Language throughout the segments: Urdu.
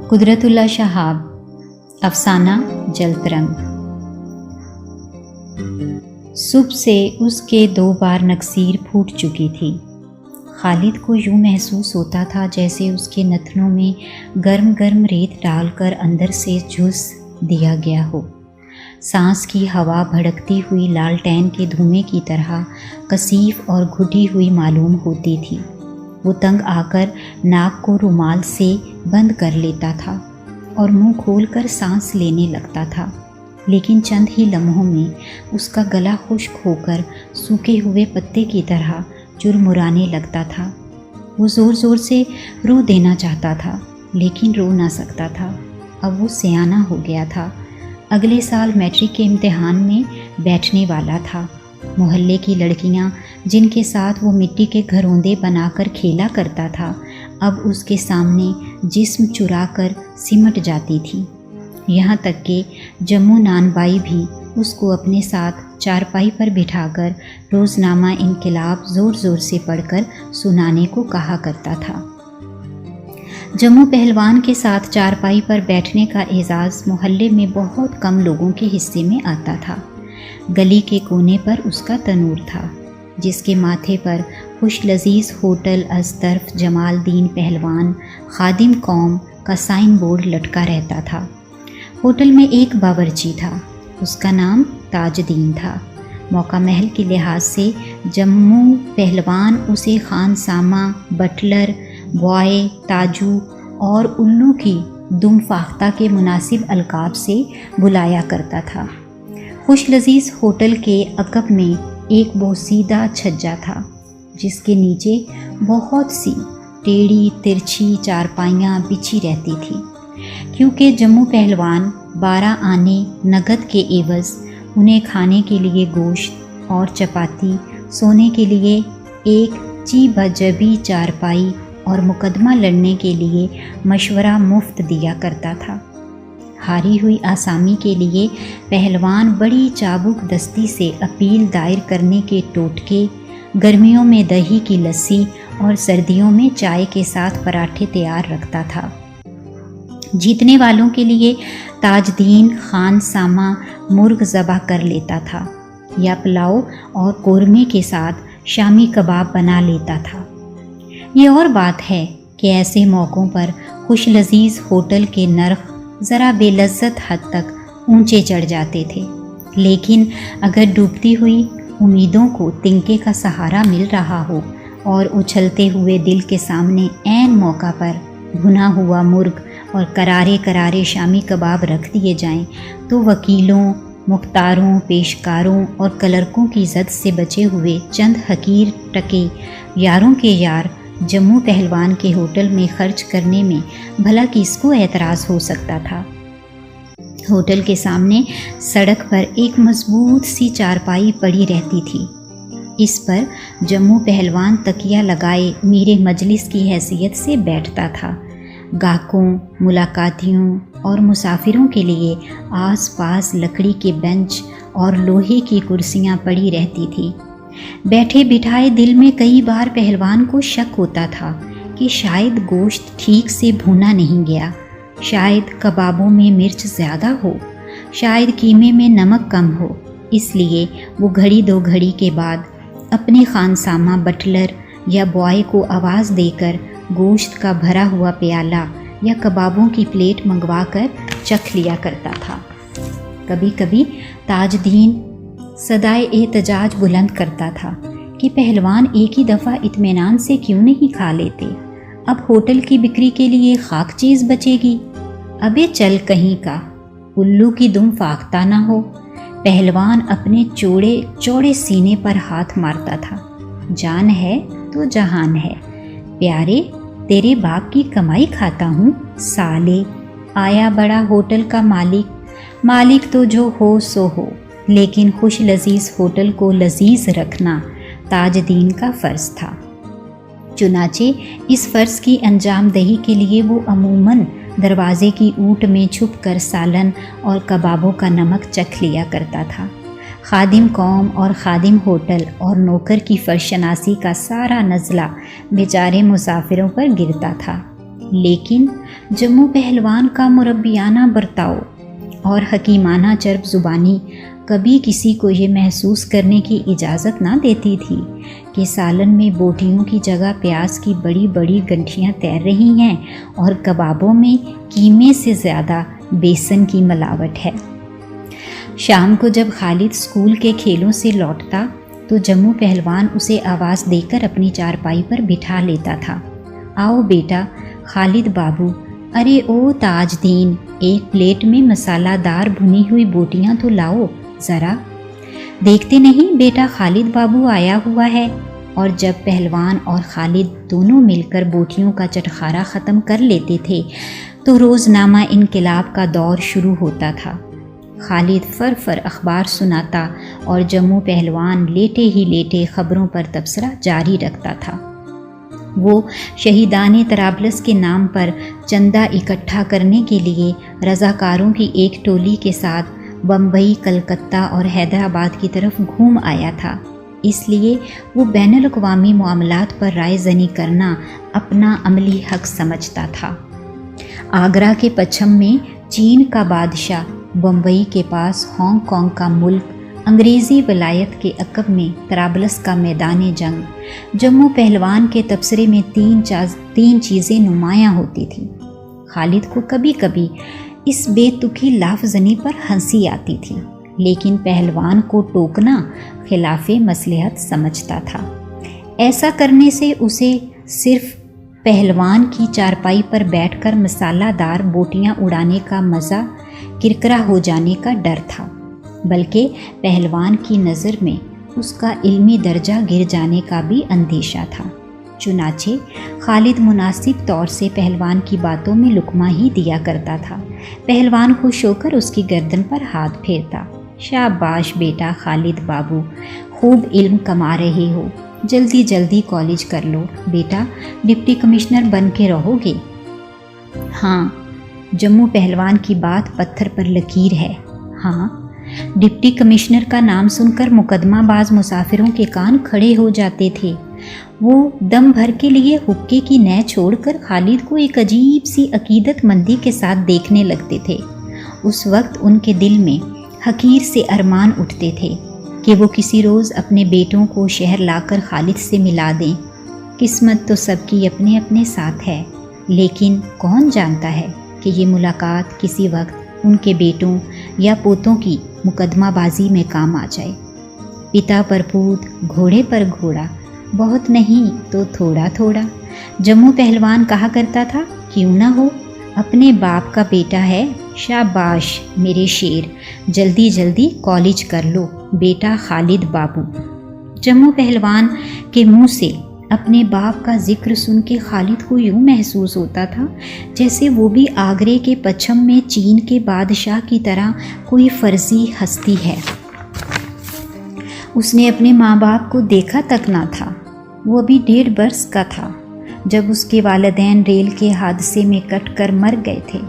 قدرتاللہ شہاب، افسانہ جلترنگ۔ صبح سے اس کے 2 بار نکسیر پھوٹ چکی تھی۔ خالد کو یوں محسوس ہوتا تھا جیسے اس کے نتنوں میں گرم گرم ریت ڈال کر اندر سے جھس دیا گیا ہو۔ سانس کی ہوا بھڑکتی ہوئی لالٹین کے دھوئیں کی طرح کثیف اور گھٹی ہوئی معلوم ہوتی تھی۔ وہ تنگ آ کر ناک کو رومال سے بند کر لیتا تھا اور منہ کھول کر سانس لینے لگتا تھا، لیکن چند ہی لمحوں میں اس کا گلا خشک ہو کر سوکھے ہوئے پتے کی طرح چرمرانے لگتا تھا۔ وہ زور زور سے رو دینا چاہتا تھا لیکن رو نہ سکتا تھا۔ اب وہ سیانہ ہو گیا تھا، اگلے سال میٹرک کے امتحان میں بیٹھنے والا تھا۔ محلے کی لڑکیاں جن کے ساتھ وہ مٹی کے گھروندے بنا کر کھیلا کرتا تھا، اب اس کے سامنے جسم چرا کر سمٹ جاتی تھی۔ یہاں تک کہ جموں نان بائی بھی اس کو اپنے ساتھ چارپائی پر بٹھا کر روزنامہ انقلاب زور زور سے پڑھ کر سنانے کو کہا کرتا تھا۔ جموں پہلوان کے ساتھ چارپائی پر بیٹھنے کا اعزاز محلے میں بہت کم لوگوں کے حصے میں آتا تھا۔ گلی کے کونے پر اس کا تنور تھا، جس کے ماتھے پر خوش لذیذ ہوٹل از طرف جمال الدین پہلوان خادم قوم کا سائن بورڈ لٹکا رہتا تھا۔ ہوٹل میں ایک باورچی تھا، اس کا نام تاج دین تھا۔ موقع محل کے لحاظ سے جموں پہلوان اسے خان سامہ، بٹلر، بوائے، تاجو اور الو کی دم فاختہ کے مناسب القاب سے بلایا کرتا تھا۔ خوش لذیذ ہوٹل کے عقب میں ایک بوسیدہ چھجا تھا، جس کے نیچے بہت سی ٹیڑھی ترچھی چارپائیاں بچھی رہتی تھیں، کیونکہ جموں پہلوان 12 آنے نقد کے عوض انہیں کھانے کے لیے گوشت اور چپاتی، سونے کے لیے ایک چی بجبی چارپائی اور مقدمہ لڑنے کے لیے مشورہ مفت دیا کرتا تھا۔ ہاری ہوئی آسامی کے لیے پہلوان بڑی چابک دستی سے اپیل دائر کرنے کے ٹوٹکے، گرمیوں میں دہی کی لسی اور سردیوں میں چائے کے ساتھ پراٹھے تیار رکھتا تھا۔ جیتنے والوں کے لیے تاج دین خان سامہ مرغ ذبح کر لیتا تھا یا پلاؤ اور قورمے کے ساتھ شامی کباب بنا لیتا تھا۔ یہ اور بات ہے کہ ایسے موقعوں پر خوش لذیذ ہوٹل کے نرخ ذرا بے لذت حد تک اونچے چڑھ جاتے تھے، لیکن اگر ڈوبتی ہوئی امیدوں کو تنکے کا سہارا مل رہا ہو اور اچھلتے ہوئے دل کے سامنے عین موقع پر بھنا ہوا مرغ اور کرارے کرارے شامی کباب رکھ دیے جائیں تو وکیلوں، مختاروں، پیشکاروں اور کلرکوں کی زد سے بچے ہوئے چند حقیر ٹکے یاروں کے یار جموں پہلوان کے ہوٹل میں خرچ کرنے میں بھلا کس کو اعتراض ہو سکتا تھا۔ ہوٹل کے سامنے سڑک پر ایک مضبوط سی چارپائی پڑی رہتی تھی۔ اس پر جموں پہلوان تکیہ لگائے میرے مجلس کی حیثیت سے بیٹھتا تھا۔ گاہکوں، ملاقاتیوں اور مسافروں کے لیے آس پاس لکڑی کے بینچ اور لوہے کی کرسیاں پڑی رہتی تھیں۔ بیٹھے بٹھائے دل میں کئی بار پہلوان کو شک ہوتا تھا کہ شاید گوشت ٹھیک سے بھونا نہیں گیا، شاید کبابوں میں مرچ زیادہ ہو، شاید قیمے میں نمک کم ہو۔ اس لیے وہ گھڑی 2 گھڑی کے بعد اپنے خانسامہ بٹلر یا بوائے کو آواز دے کر گوشت کا بھرا ہوا پیالہ یا کبابوں کی پلیٹ منگوا کر چکھ لیا کرتا تھا۔ کبھی کبھی تاج دین صدائے احتجاج بلند کرتا تھا کہ پہلوان ایک ہی دفعہ اطمینان سے کیوں نہیں کھا لیتے، اب ہوٹل کی بکری کے لیے خاک چیز بچے گی۔ ابے چل کہیں کا، الو کی دم فاختہ نہ ہو۔ پہلوان اپنے چوڑے سینے پر ہاتھ مارتا تھا۔ جان ہے تو جہان ہے، پیارے تیرے باپ کی کمائی کھاتا ہوں سالے۔ آیا بڑا ہوٹل کا مالک تو جو ہو سو ہو، لیکن خوش لذیذ ہوٹل کو لذیذ رکھنا تاج دین کا فرض تھا۔ چنانچہ اس فرض کی انجام دہی کے لیے وہ عموماً دروازے کی اوٹ میں چھپ کر سالن اور کبابوں کا نمک چکھ لیا کرتا تھا۔ خادم قوم اور خادم ہوٹل اور نوکر کی فرشناسی کا سارا نزلہ بیچارے مسافروں پر گرتا تھا۔ لیکن جموں پہلوان کا مربیانہ برتاؤ اور حکیمانہ چرب زبانی کبھی کسی کو یہ محسوس کرنے کی اجازت نہ دیتی تھی کہ سالن میں بوٹیوں کی جگہ پیاز کی بڑی بڑی گنٹھیاں تیر رہی ہیں اور کبابوں میں قیمے سے زیادہ بیسن کی ملاوٹ ہے۔ شام کو جب خالد اسکول کے کھیلوں سے لوٹتا تو جموں پہلوان اسے آواز دے کر اپنی چارپائی پر بٹھا لیتا تھا۔ آؤ بیٹا، خالد بابو، ارے او تاج دین، ایک پلیٹ میں مسالہ دار بھنی ہوئی بوٹیاں تو لاؤ ذرا۔ دیکھتے نہیں بیٹا خالد بابو آیا ہوا ہے۔ اور جب پہلوان اور خالد دونوں مل کر بوٹیوں کا چٹخارا ختم کر لیتے تھے تو روزنامہ انقلاب کا دور شروع ہوتا تھا۔ خالد فر اخبار سناتا اور جموں پہلوان لیٹے ہی لیٹے خبروں پر تبصرہ جاری رکھتا تھا۔ وہ شہیدان طرابلس کے نام پر چندہ اکٹھا کرنے کے لیے رضاکاروں کی ایک ٹولی کے ساتھ بمبئی، کلکتہ اور حیدرآباد کی طرف گھوم آیا تھا، اس لیے وہ بین الاقوامی معاملات پر رائے زنی کرنا اپنا عملی حق سمجھتا تھا۔ آگرہ کے پچھم میں چین کا بادشاہ، بمبئی کے پاس ہانگ کانگ کا ملک، انگریزی ولایت کے عقب میں طرابلس کا میدان جنگ، جموں پہلوان کے تبصرے میں تین چیزیں نمایاں ہوتی تھیں۔ خالد کو کبھی کبھی اس بے تکی لافزنی پر ہنسی آتی تھی، لیکن پہلوان کو ٹوکنا خلاف مصلحت سمجھتا تھا۔ ایسا کرنے سے اسے صرف پہلوان کی چارپائی پر بیٹھ کر مسالہ دار بوٹیاں اڑانے کا مزہ کرکرا ہو جانے کا ڈر تھا، بلکہ پہلوان کی نظر میں اس کا علمی درجہ گر جانے کا بھی اندیشہ تھا۔ چنانچہ خالد مناسب طور سے پہلوان کی باتوں میں لقمہ ہی دیا کرتا تھا۔ پہلوان خوش ہو کر اس کی گردن پر ہاتھ پھیرتا۔ شاباش بیٹا خالد بابو، خوب علم کما رہے ہو، جلدی جلدی کالج کر لو بیٹا، ڈپٹی کمشنر بن کے رہو گے۔ ہاں، جموں پہلوان کی بات پتھر پر لکیر ہے۔ ہاں، ڈپٹی کمشنر کا نام سن کر مقدمہ باز مسافروں کے کان کھڑے ہو جاتے تھے۔ وہ دم بھر کے لیے حقے کی نہ چھوڑ کر خالد کو ایک عجیب سی عقیدت مندی کے ساتھ دیکھنے لگتے تھے۔ اس وقت ان کے دل میں حقیر سے ارمان اٹھتے تھے کہ وہ کسی روز اپنے بیٹوں کو شہر لا کر خالد سے ملا دیں۔ قسمت تو سب کی اپنے اپنے ساتھ ہے، لیکن کون جانتا ہے کہ یہ ملاقات کسی وقت ان کے بیٹوں یا پوتوں کی مقدمہ بازی میں کام آ جائے۔ پتا پر پوت، گھوڑے پر گھوڑا، بہت نہیں تو تھوڑا تھوڑا۔ جموں پہلوان کہا کرتا تھا، کیوں نہ ہو، اپنے باپ کا بیٹا ہے، شاباش میرے شیر، جلدی جلدی کالج کر لو بیٹا خالد بابو۔ جموں پہلوان کے منہ سے اپنے باپ کا ذکر سن کے خالد کو یوں محسوس ہوتا تھا جیسے وہ بھی آگرے کے پچھم میں چین کے بادشاہ کی طرح کوئی فرضی ہستی ہے۔ اس نے اپنے ماں باپ کو دیکھا تک نہ تھا۔ وہ ابھی 1.5 برس کا تھا جب اس کے والدین ریل کے حادثے میں کٹ کر مر گئے تھے۔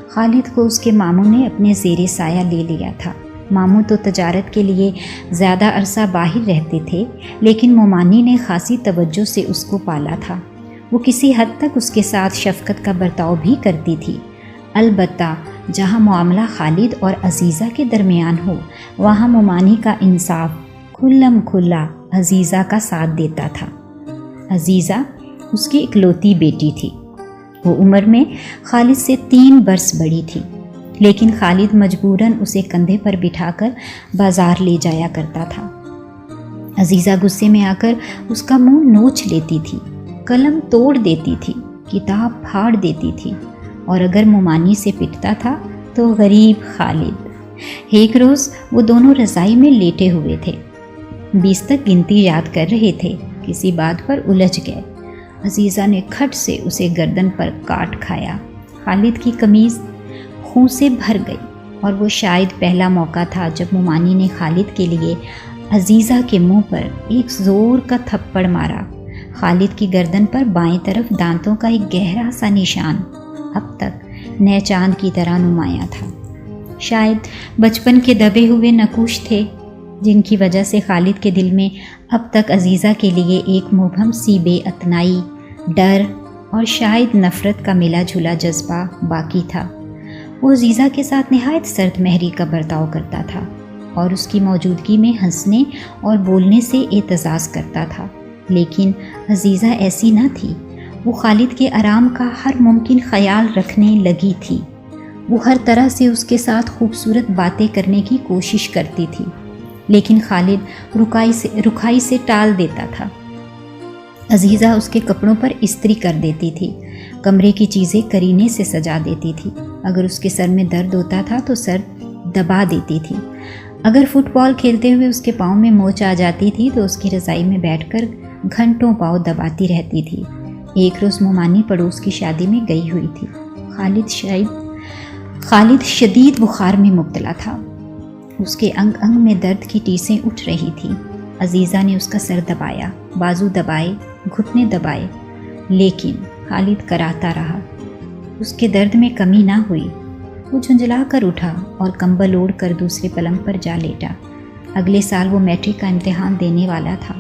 خالد کو اس کے ماموں نے اپنے زیر سایہ لے لیا تھا۔ ماموں تو تجارت کے لیے زیادہ عرصہ باہر رہتے تھے، لیکن مومانی نے خاصی توجہ سے اس کو پالا تھا۔ وہ کسی حد تک اس کے ساتھ شفقت کا برتاؤ بھی کرتی تھی، البتہ جہاں معاملہ خالد اور عزیزہ کے درمیان ہو وہاں مومانی کا انصاف کھلم کھلا عزیزہ کا ساتھ دیتا تھا۔ عزیزہ اس کی اکلوتی بیٹی تھی۔ وہ عمر میں خالد سے 3 برس بڑی تھی، لیکن خالد مجبوراً اسے کندھے پر بٹھا کر بازار لے جایا کرتا تھا۔ عزیزہ غصے میں آ کر اس کا منہ نوچ لیتی تھی، قلم توڑ دیتی تھی، کتاب پھاڑ دیتی تھی، اور اگر مومانی سے پٹتا تھا تو غریب خالد۔ ایک روز وہ دونوں رضائی میں لیٹے ہوئے تھے، 20 تک گنتی یاد کر رہے تھے، کسی بات پر الجھ گئے۔ عزیزہ نے کھٹ سے اسے گردن پر کاٹ کھایا۔ خالد کی قمیض خون سے بھر گئی، اور وہ شاید پہلا موقع تھا جب مومانی نے خالد کے لیے عزیزہ کے منہ پر ایک زور کا تھپڑ مارا۔ خالد کی گردن پر بائیں طرف دانتوں کا ایک گہرا سا نشان اب تک نئے چاند کی طرح نمایاں تھا۔ شاید بچپن کے دبے ہوئے نقوش تھے جن کی وجہ سے خالد کے دل میں اب تک عزیزہ کے لیے ایک مبہم سی بے اعتنائی، ڈر اور شاید نفرت کا ملا جھلا جذبہ باقی تھا۔ وہ عزیزہ کے ساتھ نہایت سرد مہری کا برتاؤ کرتا تھا اور اس کی موجودگی میں ہنسنے اور بولنے سے اعتزاز کرتا تھا، لیکن عزیزہ ایسی نہ تھی۔ وہ خالد کے آرام کا ہر ممکن خیال رکھنے لگی تھی۔ وہ ہر طرح سے اس کے ساتھ خوبصورت باتیں کرنے کی کوشش کرتی تھی، لیکن خالد رکائی سے ٹال دیتا تھا۔ عزیزہ اس کے کپڑوں پر استری کر دیتی تھی، کمرے کی چیزیں کرینے سے سجا دیتی تھی۔ اگر اس کے سر میں درد ہوتا تھا تو سر دبا دیتی تھی۔ اگر فٹ بال کھیلتے ہوئے اس کے پاؤں میں موچ آ جاتی تھی تو اس کی رضائی میں بیٹھ کر گھنٹوں پاؤں دباتی رہتی تھی۔ ایک روز مومانی پڑوس کی شادی میں گئی ہوئی تھی۔ خالد شدید بخار میں مبتلا تھا۔ اس کے انگ انگ میں درد کی ٹیسیں اٹھ رہی تھیں۔ عزیزہ نے اس کا سر دبایا، بازو دبائے، گھٹنے دبائے، لیکن خالد کراتا رہا۔ اس کے درد میں کمی نہ ہوئی۔ وہ جھنجھلا کر اٹھا اور کمبل اوڑھ کر دوسرے پلنگ پر جا لیٹا۔ اگلے سال وہ میٹرک کا امتحان دینے والا تھا۔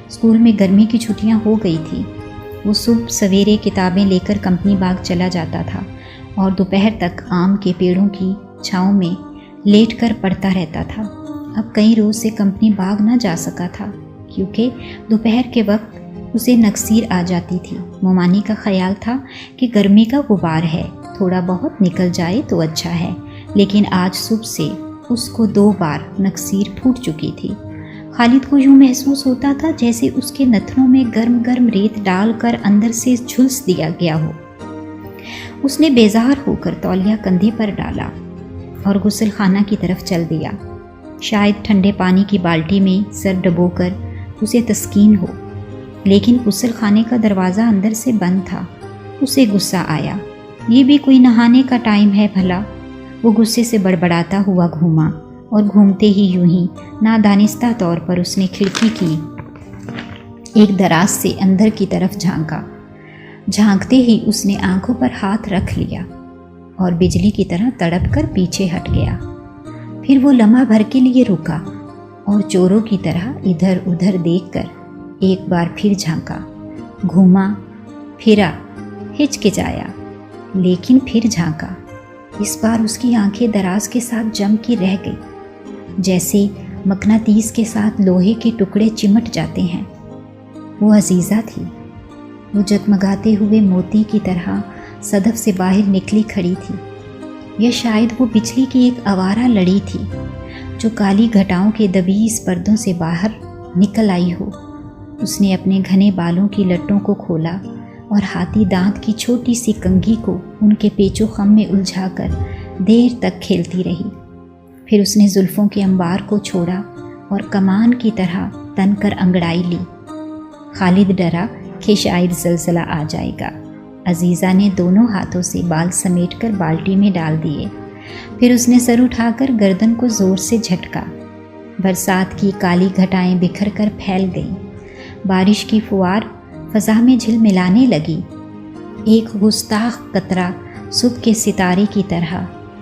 اسکول میں گرمی کی چھٹیاں ہو گئی تھی۔ وہ صبح سویرے کتابیں لے کر کمپنی باغ چلا جاتا تھا اور دوپہر تک آم کے پیڑوں کی چھاؤں میں لیٹ کر پڑھتا رہتا تھا۔ اب کئی روز سے کمپنی باغ نہ جا سکا تھا کیونکہ دوپہر کے وقت اسے نکسیر آ جاتی تھی۔ مومانی کا خیال تھا کہ گرمی کا غبار ہے، تھوڑا بہت نکل جائے تو اچھا ہے، لیکن آج صبح سے اس کو 2 بار نکسیر پھوٹ چکی تھی۔ خالد کو یوں محسوس ہوتا تھا جیسے اس کے نتنوں میں گرم گرم ریت ڈال کر اندر سے جھلس دیا گیا ہو۔ اس نے بیزار ہو کر تولیہ کندھے پر ڈالا اور غسل خانہ کی طرف چل دیا۔ شاید ٹھنڈے پانی کی بالٹی میں سر ڈبو کر اسے تسکین ہو، لیکن غسل خانے کا دروازہ اندر سے بند تھا۔ اسے غصہ آیا۔ یہ بھی کوئی نہانے کا ٹائم ہے بھلا؟ وہ غصے سے بڑبڑاتا ہوا گھوما اور گھومتے ہی یوں ہی نادانستہ طور پر اس نے کھڑکی کی ایک دراز سے اندر کی طرف جھانکا۔ جھانکتے ہی اس نے آنکھوں پر ہاتھ رکھ لیا اور بجلی کی طرح تڑپ کر پیچھے ہٹ گیا۔ پھر وہ لمحہ بھر کے لیے رکا اور چوروں کی طرح ادھر ادھر دیکھ کر ایک بار پھر جھانکا، گھوما پھرا، ہچکچایا، لیکن پھر جھانکا۔ اس بار اس کی آنکھیں دراز کے ساتھ جم کی رہ گئی، جیسے مقناطیس کے ساتھ لوہے کے ٹکڑے چمٹ جاتے ہیں۔ وہ عزیزہ تھی۔ وہ جگمگاتے ہوئے موتی کی طرح صدف سے باہر نکلی کھڑی تھی، یا شاید وہ بجلی کی ایک آوارہ لڑی تھی جو کالی گھٹاؤں کے دبیز پردوں سے باہر نکل آئی ہو۔ اس نے اپنے گھنے بالوں کی لٹوں کو کھولا اور ہاتھی دانت کی چھوٹی سی کنگھی کو ان کے پیچو خم میں الجھا کر دیر تک کھیلتی رہی۔ پھر اس نے زلفوں کے انبار کو چھوڑا اور کمان کی طرح تن کر انگڑائی لی۔ خالد ڈرا کہ شاید زلزلہ آ جائے گا۔ عزیزہ نے دونوں ہاتھوں سے بال سمیٹ کر بالٹی میں ڈال دیے۔ پھر اس نے سر اٹھا کر گردن کو زور سے جھٹکا۔ برسات کی کالی گھٹائیں بکھر کر پھیل گئیں۔ بارش کی فوار فضا میں جھلملانے لگی۔ ایک گستاخ قطرہ صبح کے ستارے کی طرح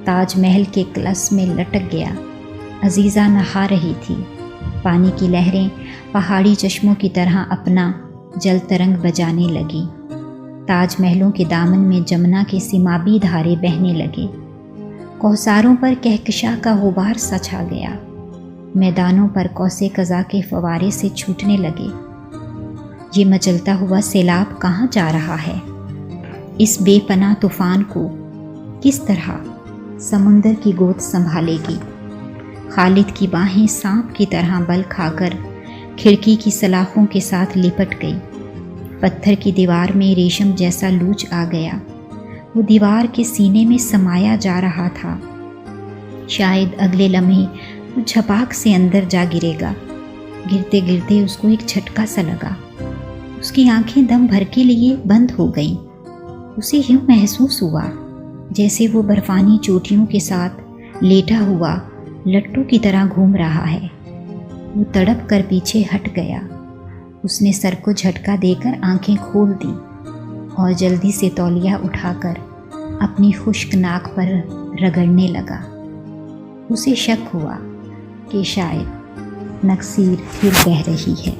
تاج محل کے کلس میں لٹک گیا۔ عزیزہ نہا رہی تھی۔ پانی کی لہریں پہاڑی چشموں کی طرح اپنا جل ترنگ بجانے لگی۔ تاج محلوں کے دامن میں جمنا کے سیمابی دھارے بہنے لگے۔ کوثاروں پر کہکشاں کا غبار سا چھا گیا۔ میدانوں پر کوسے قزا کے فوارے سے چھوٹنے لگے۔ یہ مچلتا ہوا سیلاب کہاں جا رہا ہے؟ اس بے پناہ طوفان کو کس طرح سمندر کی گود سنبھالے گی؟ خالد کی باہیں سانپ کی طرح بل کھا کر کھڑکی کی سلاخوں کے ساتھ لپٹ گئی۔ پتھر کی دیوار میں ریشم جیسا لوچ آ گیا۔ وہ دیوار کے سینے میں سمایا جا رہا تھا۔ شاید اگلے لمحے وہ جھپاک سے اندر جا گرے گا۔ گرتے گرتے اس کو ایک جھٹکا سا لگا۔ اس کی آنکھیں دم بھر کے لیے بند ہو گئیں۔ اسے یوں محسوس ہوا جیسے وہ برفانی چوٹیوں کے ساتھ لیٹا ہوا لٹو کی طرح گھوم رہا ہے۔ وہ تڑپ کر پیچھے ہٹ گیا۔ اس نے سر کو جھٹکا دے کر آنکھیں کھول دیں اور جلدی سے تولیہ اٹھا کر اپنی خشک ناک پر رگڑنے لگا۔ اسے شک ہوا کہ شاید نکسیر پھر بہہ رہی ہے۔